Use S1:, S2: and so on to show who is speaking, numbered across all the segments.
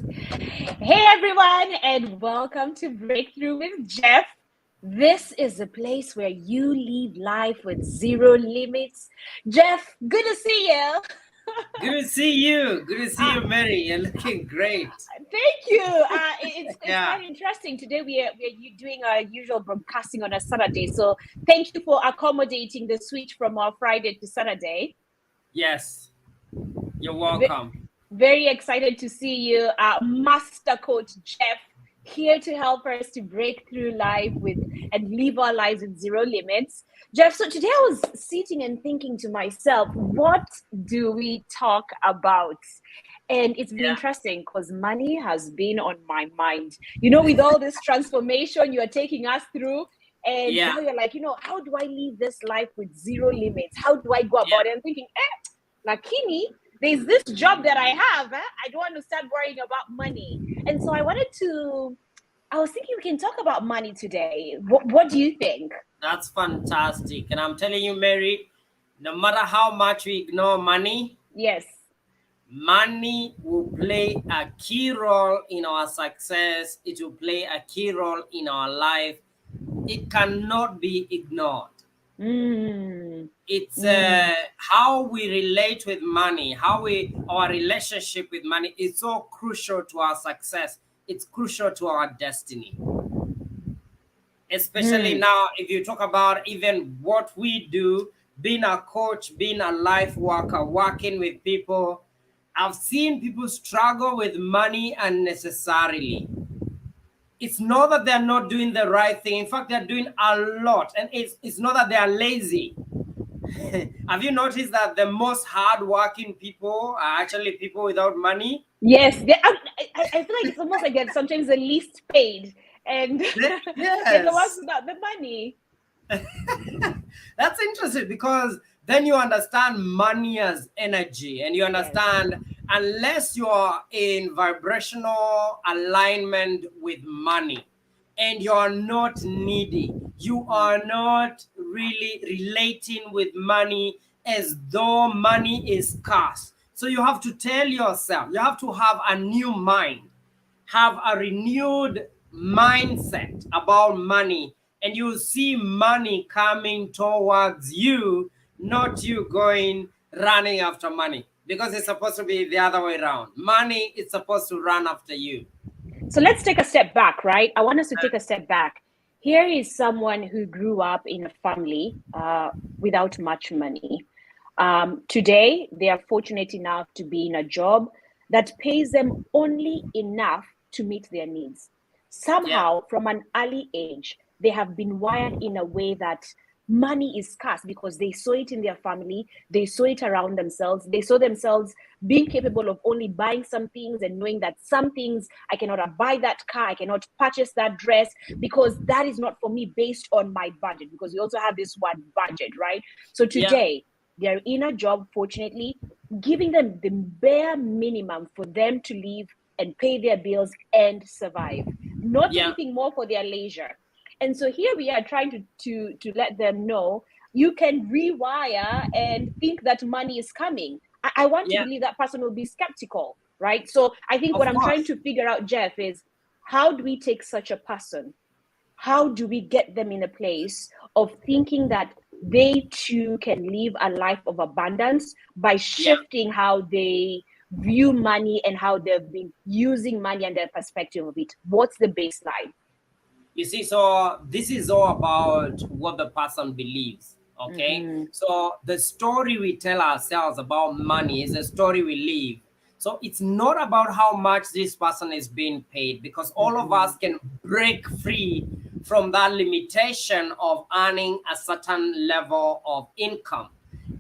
S1: Hey everyone, and welcome to Breakthrough with Jeff. This is a place where you live life with zero limits. Jeff, good to see you.
S2: Good to see you. Good to see
S1: Uh,
S2: you, Mary. You're looking great.
S1: Thank you. It's
S2: Yeah.
S1: quite interesting. Today we are doing our usual broadcasting on a Saturday. So thank you for accommodating the switch from our Friday to Saturday.
S2: Yes. You're
S1: Ve-
S2: welcome.
S1: Very excited to see you, Master Coach Jeff, here to help us to break through life with and live our lives with zero limits. Jeff, so today I was sitting and thinking to myself, what do we talk about? And it's been
S2: Yeah.
S1: interesting because money has been on my mind. You know, with all this transformation you are taking us through, and
S2: Yeah.
S1: now you're like, how do I live this life with zero limits? How do I go
S2: Yeah.
S1: about it? I'm thinking, Lakini, there's this job that I have. I don't want to start worrying about money. And so I was thinking we can talk about money today. What do you think?
S2: That's fantastic. And I'm telling you, Mary, no matter how much we ignore money,
S1: Yes.
S2: money will play a key role in our success. It will play a key role in our life. It cannot be ignored.
S1: Mm,
S2: It's
S1: mm,
S2: how we relate with money, our relationship with money is so crucial to our success. It's crucial to our destiny. Especially
S1: mm.
S2: now, if you talk about even what we do, being a coach, being a life worker, working with people, I've seen people struggle with money unnecessarily. It's not that they're not doing the right thing. In fact, they're doing a lot. And it's not that they are lazy. Have you noticed that the most hardworking people are actually people without money?
S1: Yes. I feel like it's almost like they're sometimes the least paid, and they're the ones
S2: Yes.
S1: without the money.
S2: That's interesting because then you understand money as energy and you
S1: Yes.
S2: understand unless you are in vibrational alignment with money and you are not needy, you
S1: Mm.
S2: are not really relating with money as though money is scarce. So you have to tell yourself, you have to have a new mind, have a renewed mindset about money, and you see money coming towards you, not you going running after money, because it's supposed to be the other way around. Money is supposed to run after you.
S1: So let's take a step back, right? I want us to take a step back. Here is someone who grew up in a family without much money. Today, they are fortunate enough to be in a job that pays them only enough to meet their needs.
S2: Yeah.
S1: Somehow, from an early age, they have been wired in a way that money is scarce because they saw it in their family, they saw it around themselves, they saw themselves being capable of only buying some things and knowing that some things I cannot buy that car, I cannot purchase that dress because that is not for me based on my budget. Because we also have this one budget, right? So
S2: Yeah.
S1: today, they're in a job, fortunately, giving them the bare minimum for them to live and pay their bills and survive, not
S2: Yeah.
S1: anything more for their leisure. And so here we are trying to let them know you can rewire and think that money is coming. I want to
S2: Yeah.
S1: believe that person will be skeptical, right? So I think what
S2: Of
S1: I'm trying
S2: course.
S1: to figure out, Jeff, is how do we take such a person? How do we get them in a place of thinking that they too can live a life of abundance by
S2: Yeah.
S1: shifting how they view money and how they've been using money and their perspective of it? What's the baseline?
S2: You see, so this is all about what the person believes. Okay.
S1: Mm-hmm.
S2: So the story we tell ourselves about money is a story we live. So it's not about how much this person is being paid, because all of
S1: Mm-hmm.
S2: us can break free from that limitation of earning a certain level of income.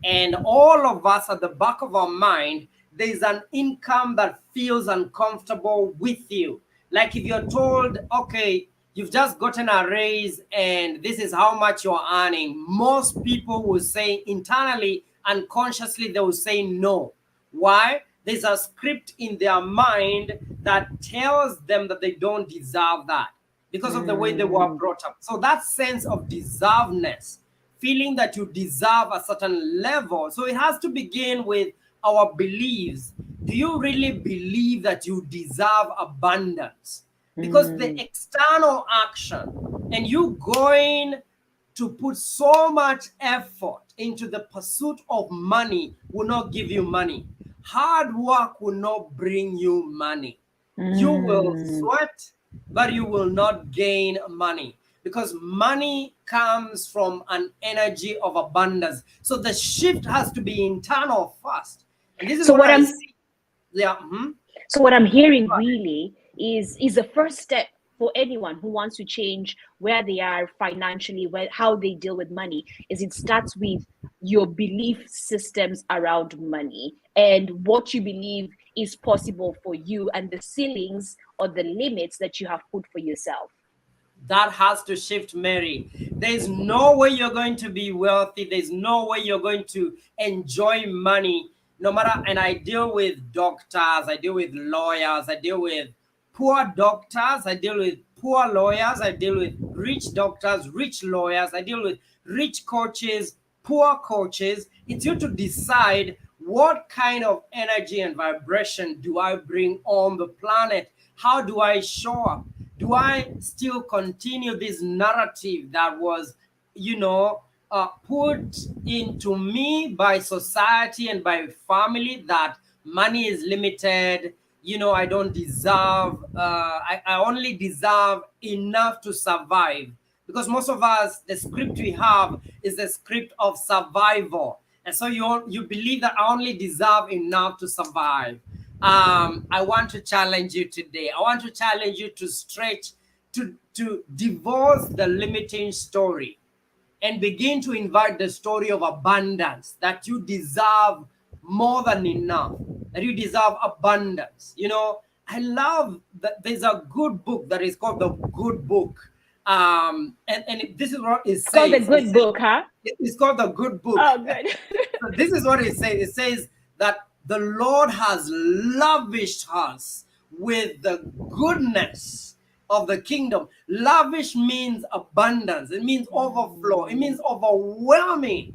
S2: And all of us at the back of our mind, there's an income that feels uncomfortable with you. Like if you're told, okay, you've just gotten a raise and this is how much you're earning, most people will say internally, unconsciously, they will say no. Why? There's a script in their mind that tells them that they don't deserve that because of the way they were
S1: Mm-hmm.
S2: brought up. So that sense of deservedness, feeling that you deserve a certain level. So it has to begin with our beliefs. do you really believe that you deserve abundance? Because the
S1: Mm.
S2: external action and you going to put so much effort into the pursuit of money will not give you money. Hard work will not bring you money. You will
S1: Mm.
S2: sweat, but you will not gain money, because money comes from an energy of abundance. So the shift has to be internal first. And this is
S1: So
S2: what
S1: what
S2: I
S1: I'm
S2: see. Yeah.
S1: So what I'm hearing really is the first step for anyone who wants to change where they are financially, where how they deal with money, is it starts with your belief systems around money and what you believe is possible for you and the ceilings or the limits that you have put for yourself.
S2: That has to shift, Mary. There's no way you're going to be wealthy. There's no way you're going to enjoy money. No matter, and I deal with doctors, I deal with lawyers, I deal with poor doctors, I deal with poor lawyers, I deal with rich doctors, rich lawyers, I deal with rich coaches, poor coaches. It's you to decide what kind of energy and vibration do I bring on the planet? How do I show up? Do I still continue this narrative that was, put into me by society and by family, that money is limited? I don't deserve, I only deserve enough to survive. Because most of us, the script we have is the script of survival. And so you believe that I only deserve enough to survive. I want to challenge you today. I want to challenge you to stretch, to divorce the limiting story and begin to invite the story of abundance, that you deserve more than enough, that you deserve abundance. I love that there's a good book that is called The Good Book. And this is what it
S1: It's called the
S2: says.
S1: good book, huh?
S2: It's called The Good Book.
S1: Oh, good.
S2: So this is what it says. It says that the Lord has lavished us with the goodness of the kingdom. Lavish means abundance. It means overflow. It means overwhelming.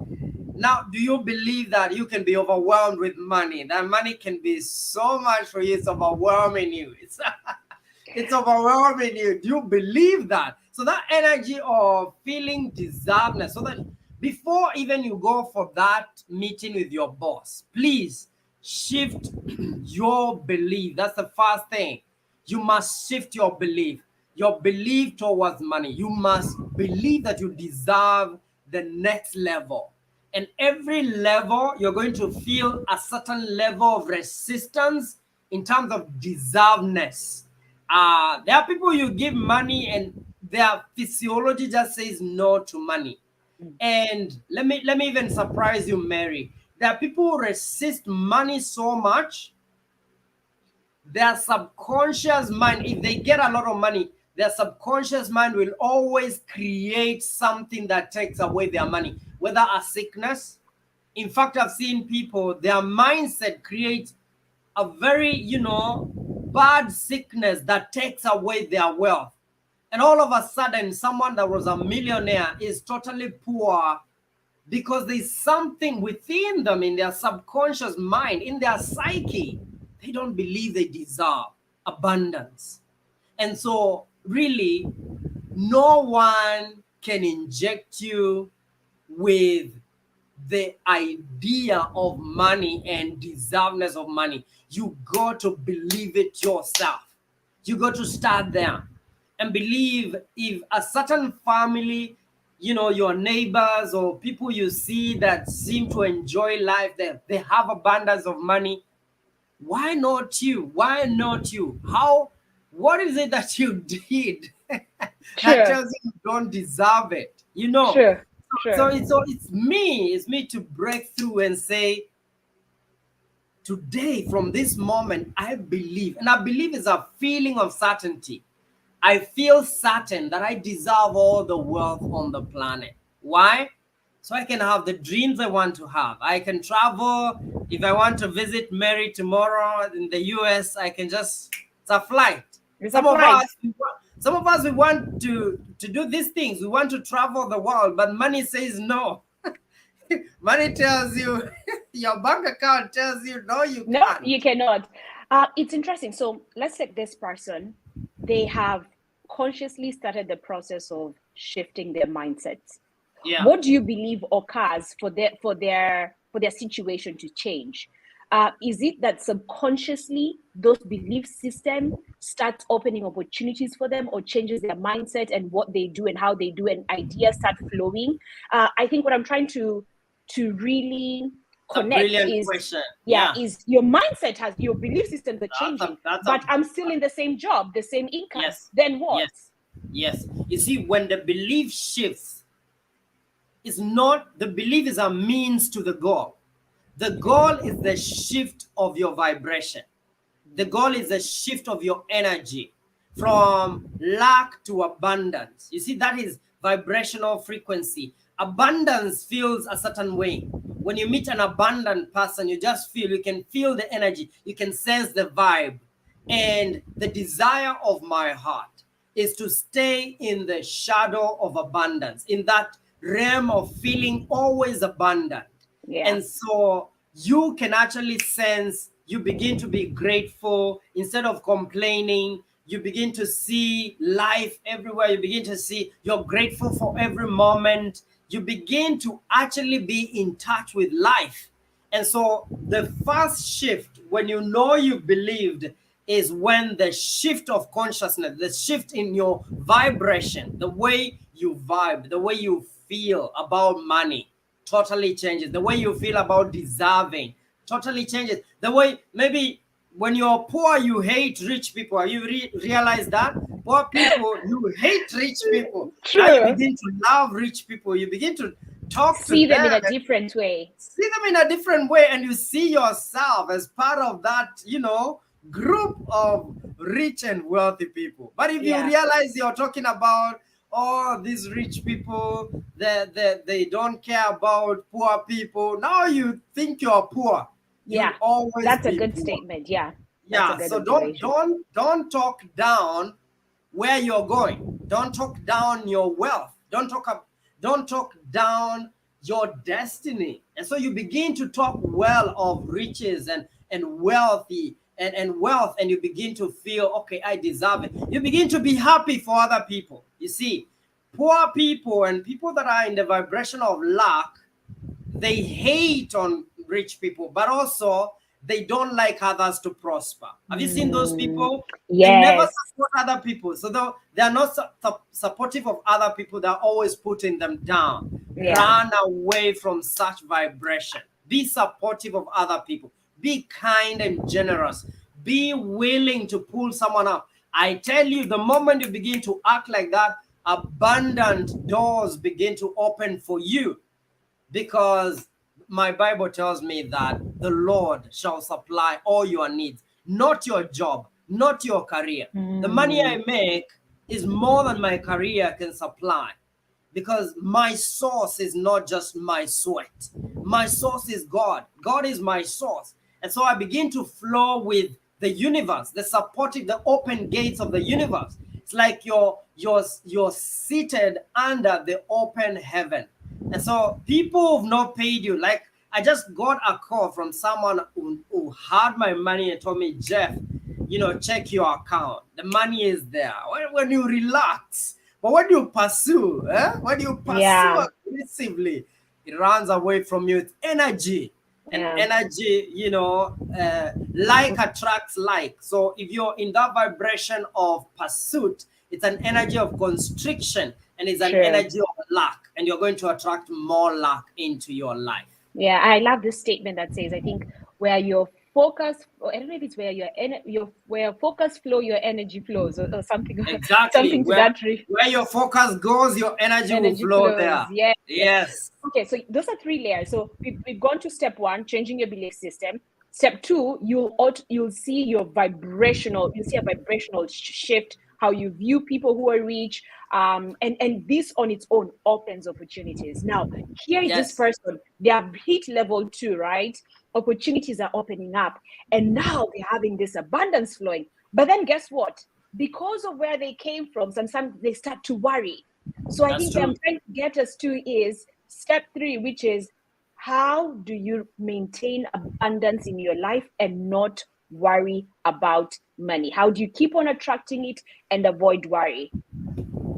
S2: Now, do you believe that you can be overwhelmed with money? That money can be so much for you. It's overwhelming you. It's overwhelming you. Do you believe that? So that energy of feeling deservedness, so that before even you go for that meeting with your boss, please shift your belief. That's the first thing. You must shift your belief towards money. You must believe that you deserve the next level. And every level, you're going to feel a certain level of resistance in terms of deservedness. There are people you give money and their physiology just says no to money. And let me even surprise you, Mary. There are people who resist money so much, their subconscious mind, if they get a lot of money, their subconscious mind will always create something that takes away their money, whether a sickness. In fact, I've seen people, their mindset creates a very, bad sickness that takes away their wealth. And all of a sudden, someone that was a millionaire is totally poor, because there's something within them, in their subconscious mind, in their psyche. They don't believe they deserve abundance. And so, really, no one can inject you with the idea of money and deservedness of money. You got to believe it yourself. You got to start there and believe. If a certain family, your neighbors or people you see that seem to enjoy life, they have abundance of money, why not you? Why not you? What is it that you did that
S1: Sure,
S2: tells you you don't deserve it?
S1: sure,
S2: So
S1: sure.
S2: it's me to break through and say, today, from this moment, I believe, and I believe it's a feeling of certainty. I feel certain that I deserve all the wealth on the planet. Why? So I can have the dreams I want to have. I can travel. If I want to visit Mary tomorrow in the US, I can just, it's a flight.
S1: It's a
S2: Some of
S1: flight.
S2: us, some of us, we want to do these things. We want to travel the world, but money says no. Money tells you, your bank account tells you, no, you
S1: No,
S2: can't.
S1: you cannot. It's interesting. So let's take this person. They have consciously started the process of shifting their mindsets.
S2: Yeah.
S1: What do you believe occurs for their situation to change? Is it that subconsciously those belief system starts opening opportunities for them, or changes their mindset and what they do and how they do, and ideas start flowing? I think what I'm trying to really
S2: A
S1: connect
S2: brilliant
S1: is,
S2: question.
S1: yeah,
S2: Yeah.
S1: is your mindset, has your belief systems are changing,
S2: That's
S1: but
S2: a
S1: I'm still in the same job, the same income.
S2: yes.
S1: Then what?
S2: Yes. Yes. You see, when the belief shifts, it's not the belief is a means to the goal. The goal is the shift of your vibration. The goal is a shift of your energy from lack to abundance. You see, that is vibrational frequency. Abundance feels a certain way. When you meet an abundant person, you just feel, you can feel the energy, you can sense the vibe. And the desire of my heart is to stay in the shadow of abundance, in that realm of feeling always abundant.
S1: Yeah.
S2: And so you can actually sense, you begin to be grateful instead of complaining. You begin to see life everywhere. You begin to see you're grateful for every moment. You begin to actually be in touch with life. And so the first shift, when you know you believed, is when the shift of consciousness, the shift in your vibration, the way you vibe, the way you feel about money totally changes. The way you feel about deserving totally changes. The way, maybe when you're poor, you hate rich people. You realize that? Poor people, you hate rich people. Now you
S1: True.
S2: begin to love rich people. You begin to talk to
S1: See them in
S2: them,
S1: a different way.
S2: see them in a different way, and you see yourself as part of that, group of rich and wealthy people. But if you
S1: Yeah.
S2: realize you're talking about, oh, these rich people, they don't care about poor people, now you think you're poor.
S1: Yeah.
S2: You'll always
S1: That's a
S2: be
S1: good
S2: poor.
S1: statement. Yeah. That's a
S2: Yeah,
S1: good
S2: so don't
S1: observation.
S2: don't don't talk down where you're going. Don't talk down your wealth. Don't talk down your destiny. And so you begin to talk well of riches and wealthy and wealth, and you begin to feel, okay, I deserve it. You begin to be happy for other people. You see, poor people and people that are in the vibration of lack, they hate on rich people, but also they don't like others to prosper. Have you seen those people? They never
S1: Yes.
S2: support other people. So they're not supportive of other people, they're always putting them down.
S1: Yeah.
S2: Run away from such vibration. Be supportive of other people. Be kind and generous. Be willing to pull someone up. I tell you, the moment you begin to act like that, abundant doors begin to open for you, because my Bible tells me that the Lord shall supply all your needs, not your job, not your career. The money I make is more than my career can supply, because my source is not just my sweat. My source is God. God is my source. And so I begin to flow with the universe, the supportive, the open gates of the universe. It's like you're seated under the open heaven. And so people who've not paid you, like I just got a call from someone who had my money and told me, Jeff, check your account. The money is there. When you relax, but when you pursue, when you pursue
S1: Yeah.
S2: aggressively, it runs away from you. It's energy. And
S1: Yeah.
S2: energy, like attracts like. So if you're in that vibration of pursuit, it's an energy of constriction, and it's an
S1: True.
S2: energy of luck. And you're going to attract more luck into your life.
S1: Yeah, I love this statement that says, I think where your focus, or I don't know if it's where where focus flow, your energy flows, or something,
S2: Exactly.
S1: something to that
S2: Where your focus goes, your energy will
S1: energy
S2: flow
S1: flows.
S2: there.
S1: Yes, yes.
S2: Yes.
S1: Okay, so those are 3 layers. So we've gone to step 1, changing your belief system. Step 2, you'll see you'll see a vibrational shift, how you view people who are rich, and this on its own opens opportunities. Now, here is this
S2: Yes.
S1: person, they have hit level 2, right? Opportunities are opening up, and now they're having this abundance flowing. But then guess what? Because of where they came from, sometimes they start to worry. So I
S2: That's
S1: think what
S2: true.
S1: I'm trying to get us to is step 3, which is how do you maintain abundance in your life and not worry about money? How do you keep on attracting it and avoid worry?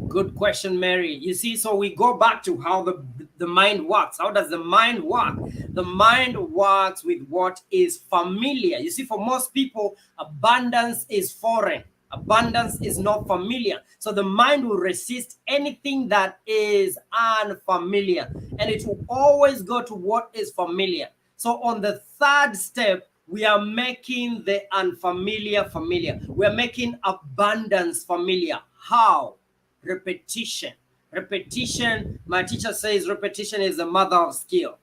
S2: Good question, Mary. You see, so we go back to how the mind works. How does the mind work? The mind works with what is familiar. You see, for most people, abundance is foreign. Abundance is not familiar. So the mind will resist anything that is unfamiliar, and it will always go to what is familiar. So on the third step, we are making the unfamiliar familiar. We are making abundance familiar. How? Repetition. Repetition, my teacher says repetition is the mother of skill.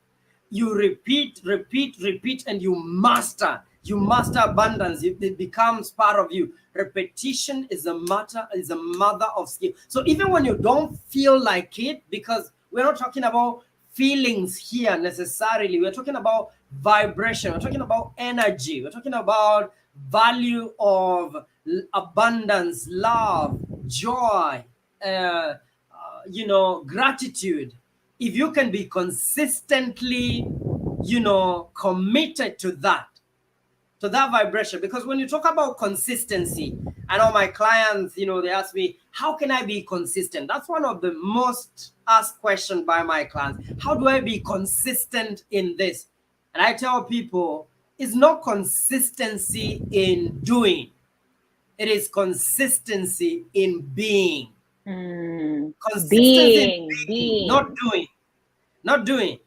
S2: You repeat, repeat, repeat, and you master. You master abundance. It becomes part of you. Repetition is a mother of skill. So even when you don't feel like it, because we're not talking about feelings here necessarily, we're talking about vibration, we're talking about energy, we're talking about value of abundance, love, joy, gratitude. If you can be consistently, committed to that vibration, because when you talk about consistency, I know my clients, they ask me, how can I be consistent? That's one of the most asked questions by my clients. How do I be consistent in this? And I tell people, it's not consistency in doing, it is consistency in being. Consistency in being, not doing.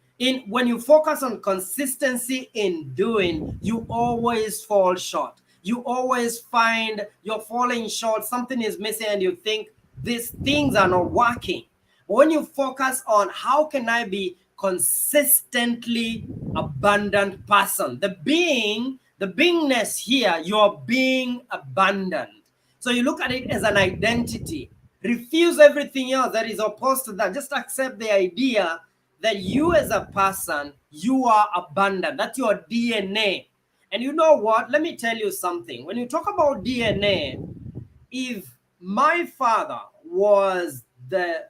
S2: When you focus on consistency in doing, you always fall short. You always find you're falling short, something is missing, and you think these things are not working. But when you focus on how can I be consistently abundant person, the beingness here, you're being abundant. So you look at it as an identity. Refuse everything else that is opposed to that. Just accept the idea that you as a person, you are abundant. That's your DNA. And you know what? Let me tell you something. When you talk about DNA, if my father was the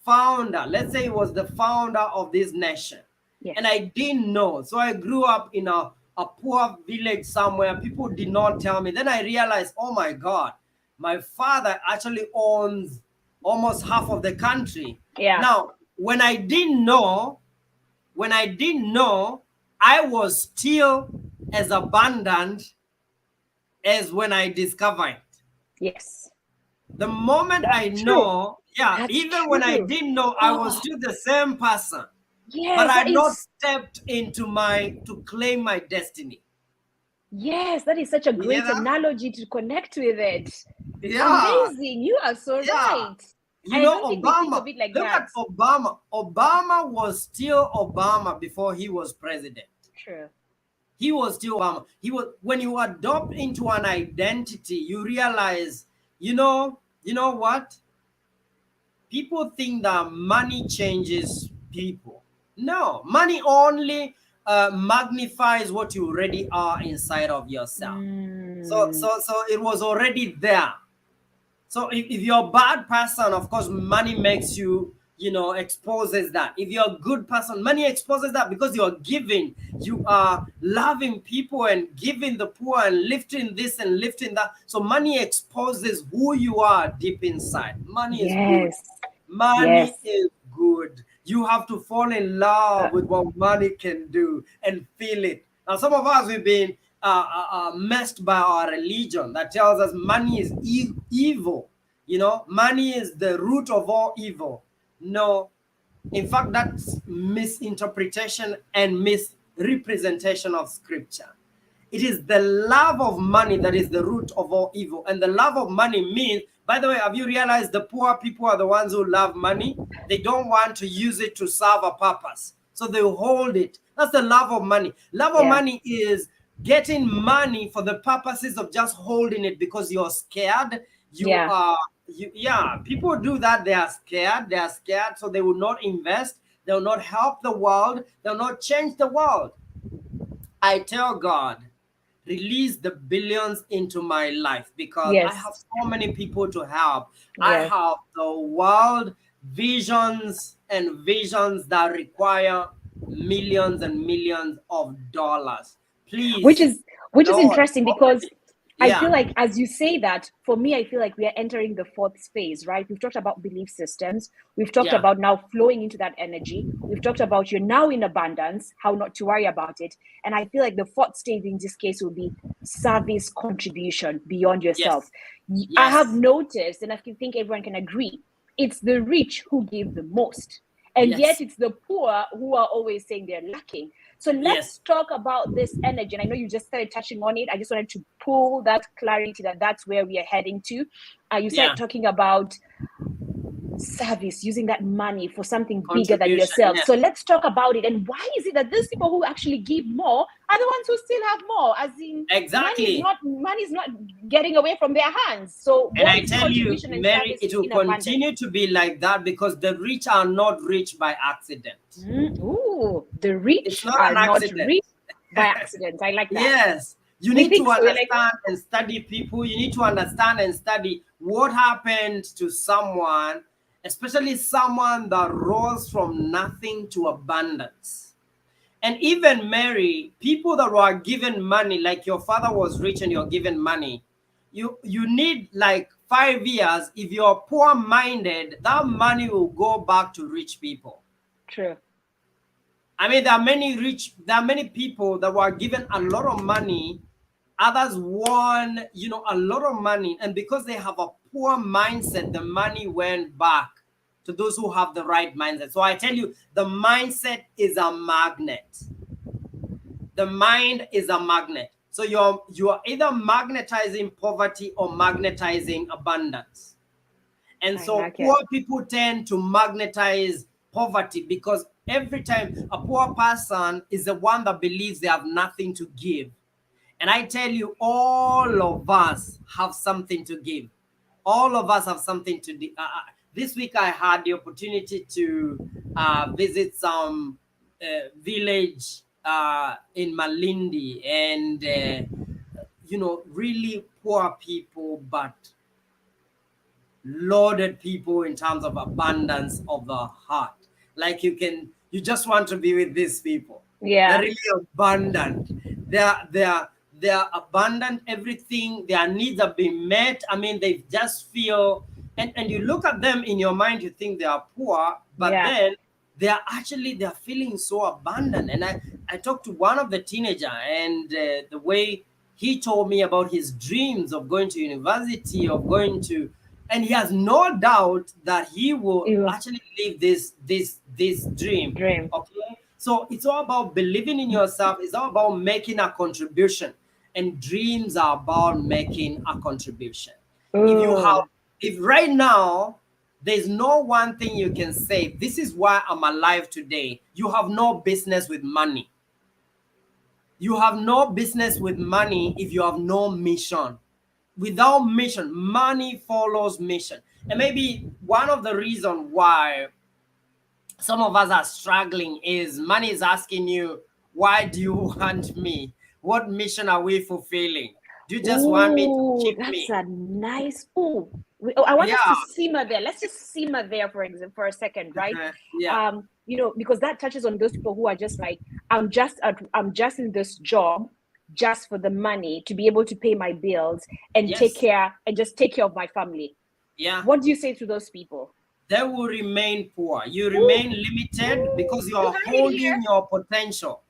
S2: founder, let's say he was the founder of this nation,
S1: Yes.
S2: and I didn't know, so I grew up in a poor village somewhere, people did not tell me, then I realized, oh my God, my father actually owns almost half of the country.
S1: Yeah.
S2: Now, when I didn't know, I was still as abundant as when I discovered it.
S1: Yes.
S2: The moment
S1: That's
S2: I
S1: true.
S2: know,
S1: That's
S2: even when I
S1: true.
S2: didn't know, I was still the same person. But
S1: Yes,
S2: I
S1: that
S2: not
S1: is.
S2: stepped into to claim my destiny.
S1: Yes, that is such a
S2: You hear
S1: great
S2: that?
S1: analogy to connect with it.
S2: Yeah,
S1: Amazing. You are so
S2: yeah.
S1: right.
S2: You
S1: And I
S2: know,
S1: don't think we think
S2: Obama,
S1: of it like
S2: look
S1: that.
S2: at Obama. Obama was still Obama before he was president.
S1: True.
S2: He was still Obama. When you adopt into an identity, you realize, you know what? People think that money changes people. No, money only magnifies what you already are inside of yourself. So it was already there. So if you're a bad person, of course, money makes you, exposes that. If you're a good person, money exposes that because you're giving. You are loving people and giving the poor and lifting this and lifting that. So money exposes who you are deep inside. Money is good.
S1: Yes. Yes.
S2: Money is good. You have to fall in love with what money can do and feel it. Now, some of us, we've been messed by our religion that tells us money is evil. Money is the root of all evil. No, in fact, that's misinterpretation and misrepresentation of scripture. It is the love of money that is the root of all evil. And the love of money means, by the way, have you realized the poor people are the ones who love money? They don't want to use it to serve a purpose. So they hold it. That's the love of money. Love of money is getting money for the purposes of just holding it because you're scared. People do that. They are scared, so they will not invest. They will not help the world. They will not change the world. I tell God, release the billions into my life because I have so many people to help. I have the world visions and visions that require millions and millions of dollars.
S1: which
S2: Please,
S1: is which is
S2: Lord,
S1: interesting because I feel
S2: yeah,
S1: like, as you say that, for me, I feel like we are entering the fourth phase, right? We've talked about belief systems. We've talked
S2: yeah,
S1: about now flowing into that energy. We've talked about you're now in abundance, how not to worry about it. And I feel like the fourth stage in this case will be service contribution beyond yourself.
S2: yes,
S1: I have
S2: yes,
S1: noticed, and I think everyone can agree, it's the rich who give the most. And yet
S2: yes,
S1: it's the poor who are always saying they're lacking. So let's
S2: yes,
S1: talk about this energy. And I know you just started touching on it. I just wanted to pull that clarity that that's where we are heading to. You
S2: yeah,
S1: started talking about service, using that money for something bigger than
S2: contribution,
S1: yourself.
S2: yes,
S1: So let's talk about it. And why is it that those people who actually give more are the ones who still have more? As in,
S2: exactly.
S1: money is not getting away from their hands. So
S2: And
S1: what
S2: I
S1: is
S2: tell you,
S1: contribution and
S2: Mary,
S1: service
S2: it will
S1: in abundance?
S2: continue to be like that because the rich are not rich by accident.
S1: Ooh, the
S2: It's
S1: rich
S2: not
S1: are
S2: an
S1: not
S2: accident.
S1: rich by accident. I like that.
S2: Yes, you
S1: We
S2: need
S1: think
S2: to
S1: so. We're like,
S2: understand and study people. You need to understand and study what happened to someone, especially someone that rose from nothing to abundance. And even Mary, people that were given money, like your father was rich and you're given money, you need like 5 years. If you're poor minded, that money will go back to rich people.
S1: true.
S2: I mean, there are many people that were given a lot of money. Others won, a lot of money. And because they have a poor mindset, the money went back to those who have the right mindset. So I tell you, the mindset is a magnet. The mind is a magnet. So you're either magnetizing poverty or magnetizing abundance. And
S1: I
S2: so
S1: like
S2: poor
S1: it.
S2: people tend to magnetize poverty because every time a poor person is the one that believes they have nothing to give. And I tell you, all of us have something to give. All of us have something to do. This week I had the opportunity to visit some village in Malindi, and really poor people, but loaded people in terms of abundance of the heart. Like you just want to be with these people. They're
S1: Yeah.
S2: really abundant. They're abundant. Everything, their needs have been met. I mean, they just feel, and you look at them in your mind, you think they are poor, but
S1: Yeah.
S2: then they're feeling so abundant. And I talked to one of the teenager, and the way he told me about his dreams of going to university, of going to, and he has no doubt that he will
S1: You
S2: actually live this dream.
S1: dream.
S2: Okay, so it's all about believing in yourself. It's all about making a contribution, and dreams are about making a contribution. If you have,
S1: Oh,
S2: if right now there's no one thing you can say, this is why I'm alive today, you have no business with money. You have no business with money if you have no mission. Without mission, money follows mission. And maybe one of the reasons why some of us are struggling is money is asking you, why do you want me? What mission are we fulfilling? Do you just want me to
S1: ooh,
S2: keep
S1: that's
S2: me?
S1: a nice. Ooh, I want us to
S2: Yeah.
S1: simmer there. Let's just simmer there for example for a second, right?
S2: Yeah.
S1: Because that touches on those people who are just like, I'm just in this job just for the money to be able to pay my bills and
S2: Yes.
S1: just take care of my family.
S2: Yeah.
S1: What do you say to those people?
S2: They will remain poor. You
S1: Ooh,
S2: remain limited
S1: ooh,
S2: because
S1: you
S2: you're
S1: heard it here.
S2: holding your potential.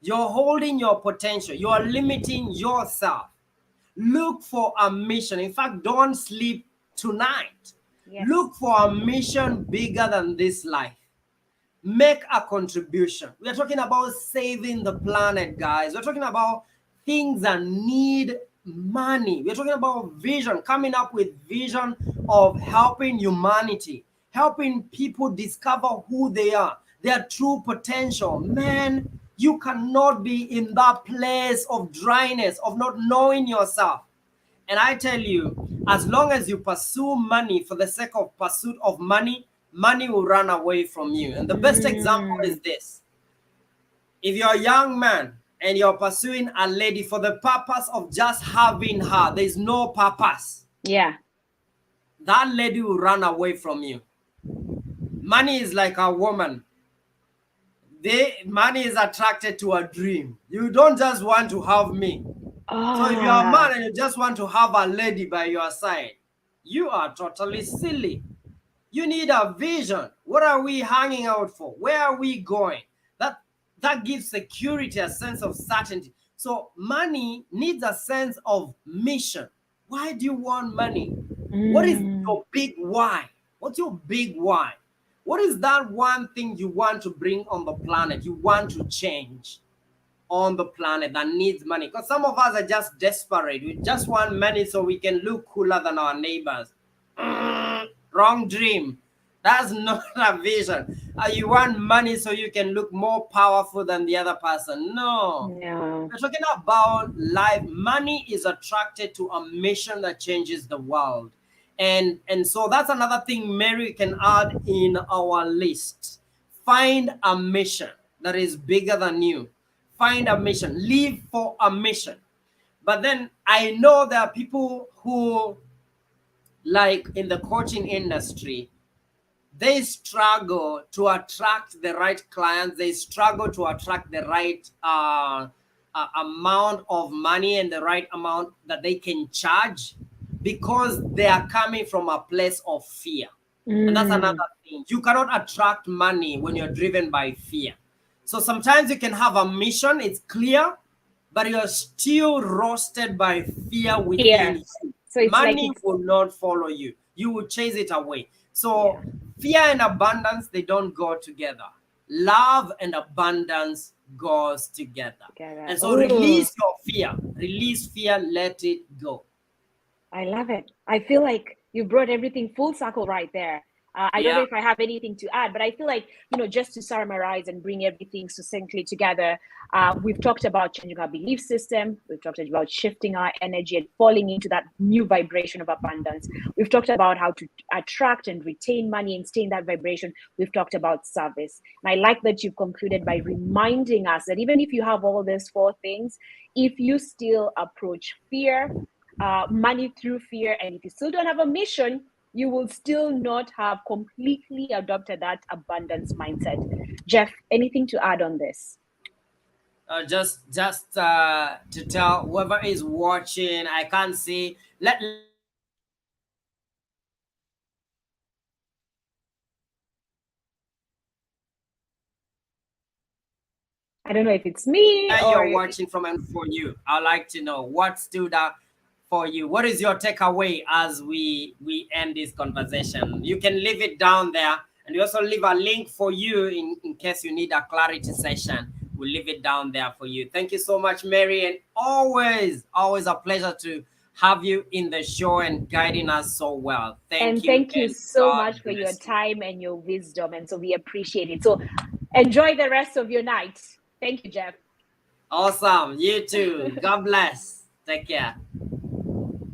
S2: You're holding your potential. You are limiting yourself. Look for a mission. In fact, don't sleep tonight.
S1: Yes.
S2: Look for a mission bigger than this life. Make a contribution. We are talking about saving the planet, guys. We're talking about things that need money. We're talking about vision, coming up with vision of helping humanity, helping people discover who they are, their true potential. Man, you cannot be in that place of dryness, of not knowing yourself. And I tell you, as long as you pursue money for the sake of pursuit of money, money will run away from you. And the best example is
S1: Mm,
S2: this. If you're a young man and you're pursuing a lady for the purpose of just having her, there's no purpose.
S1: yeah.
S2: That lady will run away from you. Money is like a woman. Money is attracted to a dream. You don't just want to have me. So if you are a man and you just want to have a lady by your side, you are totally silly. You need a vision. What are we hanging out for? Where are we going? That gives security, a sense of certainty. So money needs a sense of mission. Why do you want money? What is your big why? What's your big why? What is that one thing you want to bring on the planet? You want to change on the planet that needs money? Because some of us are just desperate. We just want money so we can look cooler than our neighbors. Wrong dream. That's not a vision. You want money so you can look more powerful than the other person. No.
S1: Yeah.
S2: We're talking about life. Money is attracted to a mission that changes the world. And so that's another thing Mary can add in our list. Find a mission that is bigger than you. Find a mission. Live for a mission. But then I know there are people who, like in the coaching industry, they struggle to attract the right clients. They struggle to attract the right amount of money and the right amount that they can charge, because they are coming from a place of fear. And that's another thing. You cannot attract money when you're driven by fear. So sometimes you can have a mission, it's clear, but you're still roasted by fear within you.
S1: So
S2: money will not follow you. You will chase it away. So fear and abundance, they don't go together. Love and abundance goes together. And so release your fear. Release fear, let it go.
S1: I love it. I feel like you brought everything full circle right there. I don't know if I have anything to add, but I feel like, just to summarize and bring everything succinctly together, we've talked about changing our belief system. We've talked about shifting our energy and falling into that new vibration of abundance. We've talked about how to attract and retain money and stay in that vibration. We've talked about service. And I like that you've concluded by reminding us that even if you have all these 4 things, if you still approach fear, money through fear, and if you still don't have a mission, you will still not have completely adopted that abundance mindset. Jeff, anything to add on this?
S2: Just to tell whoever is watching, I can't see.
S1: I don't know if it's me or
S2: you're watching from, and for you, I'd like to know what stood out for you. What is your takeaway as we end this conversation? You can leave it down there, and we also leave a link for you in case you need a clarity session. We'll leave it down there for you. Thank you so much, Mary, and always a pleasure to have you in the show and guiding us so well.
S1: Thank you so much for your time and your wisdom, and so we appreciate it. So enjoy the rest of your night. Thank you, Jeff.
S2: Awesome. You too. God bless. Take care.